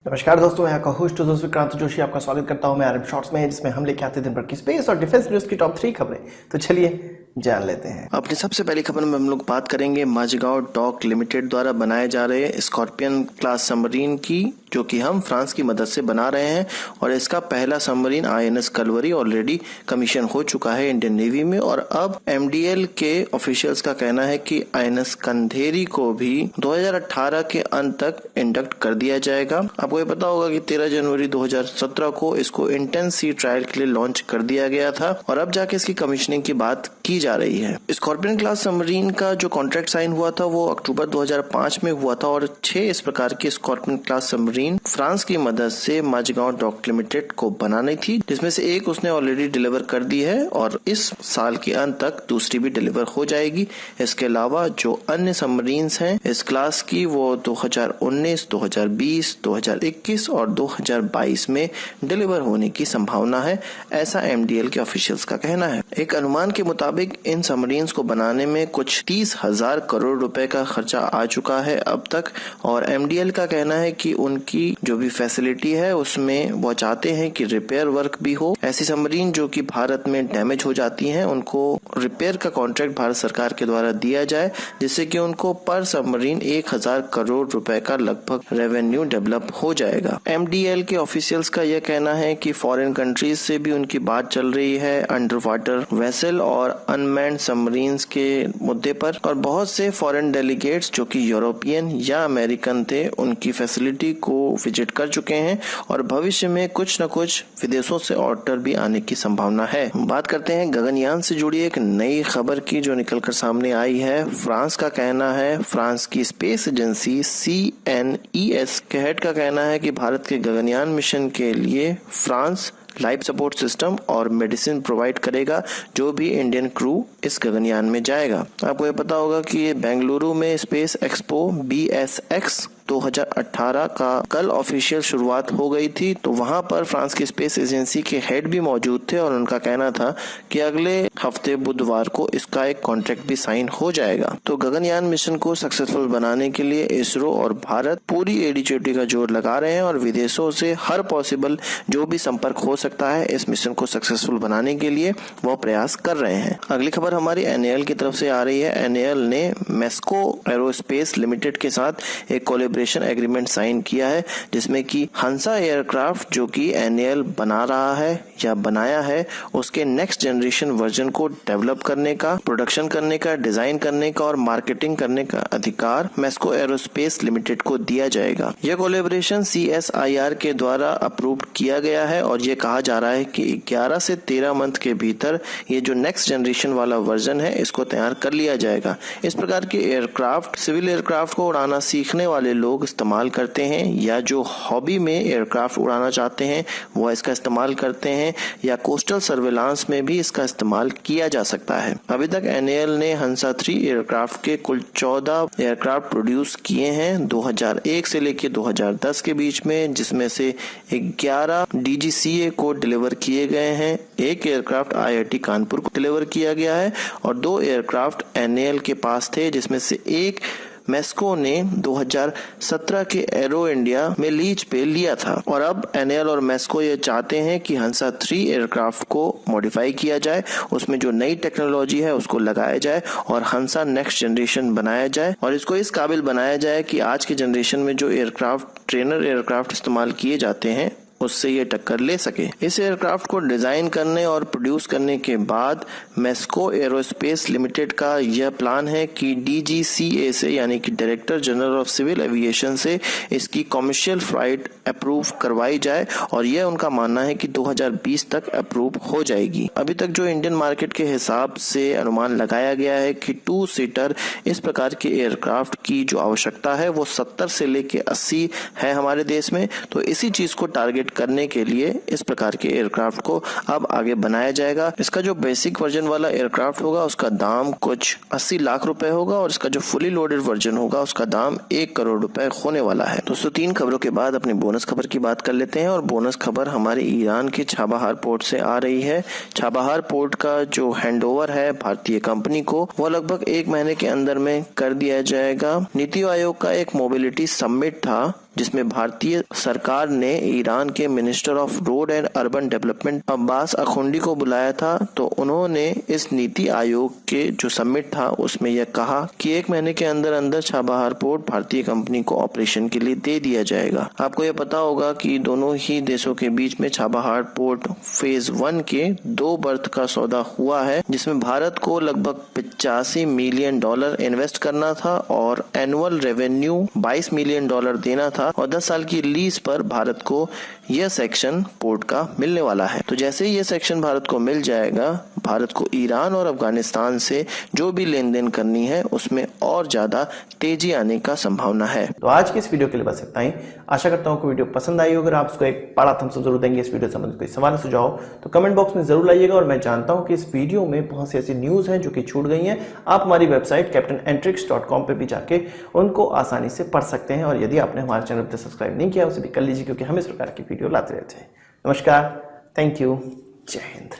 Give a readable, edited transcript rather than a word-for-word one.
नमस्कार दोस्तों, यहाँ का होस्ट दोस्त विक्रांत जोशी आपका स्वागत करता हूँ मैं आरएम शॉर्ट्स में, जिसमें हम लेके आते हैं दिन भर की स्पेस और डिफेंस न्यूज की टॉप 3 खबरें। तो चलिए जान लेते हैं। अपनी सबसे पहली खबर में हम लोग बात करेंगे माझगांव डॉक लिमिटेड द्वारा बनाए जा रहे स्कॉर्पियन क्लास सबमरीन की, जो कि हम फ्रांस की मदद से बना रहे हैं। और इसका पहला submarine INS Kalvari already commission हो चुका है इंडियन नेवी में। और अब एमडीएल के ऑफिशियल्स का कहना है कि आईएनएस कंधेरी को भी 2018 के अंत तक इंडक्ट कर दिया जाएगा। आपको ये पता होगा कि 13 जनवरी 2017 को इसको इंटेंस सी ट्रायल के लिए लॉन्च कर दिया गया था और अब जाके इसकी कमीशनिंग की बात की जा रही है। स्कॉर्पियन क्लास सबमरीन का जो कॉन्ट्रैक्ट साइन हुआ था वो अक्टूबर 2005 में हुआ था और 6 इस प्रकार की स्कॉर्पियन क्लास सबमरीन फ्रांस की मदद से माझगांव डॉक लिमिटेड को बनानी थी, जिसमें से एक उसने ऑलरेडी डिलीवर कर दी है और इस साल के अंत तक दूसरी भी डिलीवर हो जाएगी। इसके अलावा जो अन्य सबमरीन्स हैं इस क्लास की वो 2019, 2020, 2021 और 2022 में डिलीवर होने की संभावना है, ऐसा एमडीएल के ऑफिशियल्स का कहना है। एक अनुमान के मुताबिक इन सबमरीन्स को बनाने में कुछ 30,000 करोड़ रुपए का खर्चा आ चुका है अब तक। और एमडीएल का कहना है कि उनकी जो भी फैसिलिटी है उसमें वो चाहते हैं कि रिपेयर वर्क भी हो। ऐसी सबमरीन जो कि भारत में डैमेज हो जाती हैं उनको रिपेयर का कॉन्ट्रैक्ट भारत सरकार के द्वारा दिया जाए, जिससे कि उनको पर सबमरीन 1,000 करोड़ रुपए का लगभग रेवेन्यू डेवलप हो जाएगा। एमडीएल के ऑफिशियल्स का यह कहना है कि फॉरेन कंट्रीज से भी उनकी बात चल रही है अंडर वाटर वेसल और अनमैन्ड सबमरीन्स के मुद्दे पर। और बहुत से फॉरेन डेलीगेट्स जो कि यूरोपियन या अमेरिकन थे उनकी फैसिलिटी को विजिट कर चुके हैं और भविष्य में कुछ न कुछ विदेशों से ऑर्डर भी आने की संभावना है। बात करते हैं गगनयान से जुड़ी एक नई खबर की जो निकलकर सामने आई है। फ्रांस का कहना है, फ्रांस की स्पेस एजेंसी CNES के हेड का कहना है कि भारत के गगनयान मिशन के लिए फ्रांस लाइफ सपोर्ट सिस्टम और मेडिसिन प्रोवाइड करेगा जो भी इंडियन क्रू इस गगनयान में जाएगा। आपको ये पता होगा कि ये बेंगलुरु में स्पेस एक्सपो BSX 2018 का कल ऑफिशियल शुरुआत हो गई थी, तो वहां पर फ्रांस की स्पेस एजेंसी के हेड भी मौजूद थे और उनका कहना था कि अगले हफ्ते बुधवार को इसका एक कॉन्ट्रैक्ट भी साइन हो जाएगा। तो गगनयान मिशन को सक्सेसफुल बनाने के लिए इसरो और भारत पूरी एडी चोटी का जोर लगा रहे हैं और विदेशों से हर पॉसिबल जो भी संपर्क हो सकता है इस मिशन को सक्सेसफुल बनाने के लिए वो प्रयास कर रहे हैं। अगली खबर हमारी एनएएल की तरफ से आ रही है। एनएएल ने मेस्को एरोस्पेस लिमिटेड के साथ एक कोलैबोरेशन एग्रीमेंट साइन किया है, जिसमें कि हंसा एयरक्राफ्ट जो कि एनएएल बना रहा है या बनाया है उसके नेक्स्ट जनरेशन वर्जन को डेवलप करने का, प्रोडक्शन करने का, डिजाइन करने का और मार्केटिंग करने का अधिकार मेस्को एरोस्पेस लिमिटेड को दिया जाएगा। यह कोलैबोरेशन CSIR के द्वारा अप्रूव किया गया है और ये कहा जा रहा है कि 11 से 13 मंथ के भीतर ये जो नेक्स्ट जनरेशन वाला वर्जन है इसको तैयार कर लिया जाएगा। इस प्रकार के एयरक्राफ्ट सिविल एयरक्राफ्ट को उड़ाना सीखने वाले लोग इस्तेमाल करते हैं या जो हॉबी में एयरक्राफ्ट उड़ाना चाहते हैं वो इसका इस्तेमाल करते हैं या कोस्टल सर्वेलांस में भी इसका इस्तेमाल किया जा सकता है। अभी तक एनएएल ने हंसा 3 एयरक्राफ्ट के कुल 14 एयरक्राफ्ट प्रोड्यूस किए हैं 2001 से लेकर 2010 के बीच में, जिसमें से 11 DGCA को डिलीवर किए गए हैं, एक एयरक्राफ्ट IIT कानपुर को डिलीवर किया गया है और 2 एयरक्राफ्ट एनएएल के पास थे, जिसमें से एक मेस्को ने 2017 के एरो इंडिया में लीज पे लिया था। और अब एनएएल और मेस्को ये चाहते हैं कि हंसा 3 एयरक्राफ्ट को मॉडिफाई किया जाए, उसमें जो नई टेक्नोलॉजी है उसको लगाया जाए और हंसा नेक्स्ट जनरेशन बनाया जाए और इसको इस काबिल बनाया जाए कि आज के जनरेशन में जो एयरक्राफ्ट ट्रेनर एयरक्राफ्ट इस्तेमाल किए जाते हैं उससे ये टक्कर ले सके। इस एयरक्राफ्ट को डिजाइन करने और प्रोड्यूस करने के बाद मेस्को एरोस्पेस लिमिटेड का यह प्लान है कि DGCA से यानी कि director general of civil aviation से इसकी कमर्शियल फ्लाइट अप्रूव करवाई जाए और यह उनका मानना है कि 2020 तक अप्रूव हो जाएगी। अभी तक जो इंडियन मार्केट के हिसाब से अनुमान लगाया गया है कि 2 सीटर इस प्रकार के एयरक्राफ्ट की जो आवश्यकता है वो 70 से लेके 80 है हमारे देश में। तो इसी चीज को टारगेट करने के लिए इस प्रकार के एयरक्राफ्ट को अब आगे बनाया जाएगा। इसका जो बेसिक वर्जन वाला एयरक्राफ्ट होगा उसका दाम कुछ 80 लाख रुपए होगा और इसका जो फुली लोडेड वर्जन होगा उसका दाम 1 करोड़ रुपए होने वाला है। दोस्तों 3 खबरों के बाद अपनी बोनस खबर की बात कर लेते हैं और बोनस खबर हमारे ईरान के छाबाहार पोर्ट से आ रही है। छाबाहार पोर्ट का जो हैंडओवर है भारतीय कंपनी को वो लगभग 1 महीने के अंदर में कर दिया जाएगा। नीति आयोग का एक मोबिलिटी समिट था जिसमें भारतीय सरकार ने ईरान के minister of road and urban development Abbas Akhundi को बुलाया था। तो उन्होंने इस नीति आयोग के जो समिट था उसमें यह कहा कि 1 महीने के अंदर अंदर चाबहार पोर्ट भारतीय कंपनी को ऑपरेशन के लिए दे दिया जाएगा। आपको यह पता होगा कि दोनों ही देशों के बीच में चाबहार पोर्ट फेज 1 के 2 बर्थ का सौदा हुआ है, जिसमें भारत को लगभग $85 मिलियन इन्वेस्ट करना था और एनुअल रेवेन्यू $22 मिलियन देना था और 10 साल की लीज पर भारत को यह सेक्शन पोर्ट का मिलने वाला है। तो जैसे ही यह सेक्शन भारत को मिल जाएगा, भारत को ईरान और अफगानिस्तान से जो भी लेन देन करनी है उसमें और ज्यादा तेजी आने का संभावना है। तो आज की इस वीडियो के लिए बस इतना ही। आशा करता हूँ कि वीडियो पसंद आई। अगर आप इसको एक बड़ा थम्स अप जरूर देंगे। इस वीडियो से संबंधित कोई सवाल सुझाव तो कमेंट बॉक्स में जरूर लाइएगा। और मैं जानता हूँ कि इस वीडियो में बहुत सी ऐसी न्यूज हैं जो कि छूट गई हैं। आप हमारी वेबसाइट captainantrix.com पे भी जाके उनको आसानी से पढ़ सकते हैं। और यदि आपने हमारे चैनल पर सब्सक्राइब नहीं किया उसे भी कर लीजिए, क्योंकि हम इस प्रकार की वीडियो लाते रहते हैं। नमस्कार, थैंक यू, जय हिंद।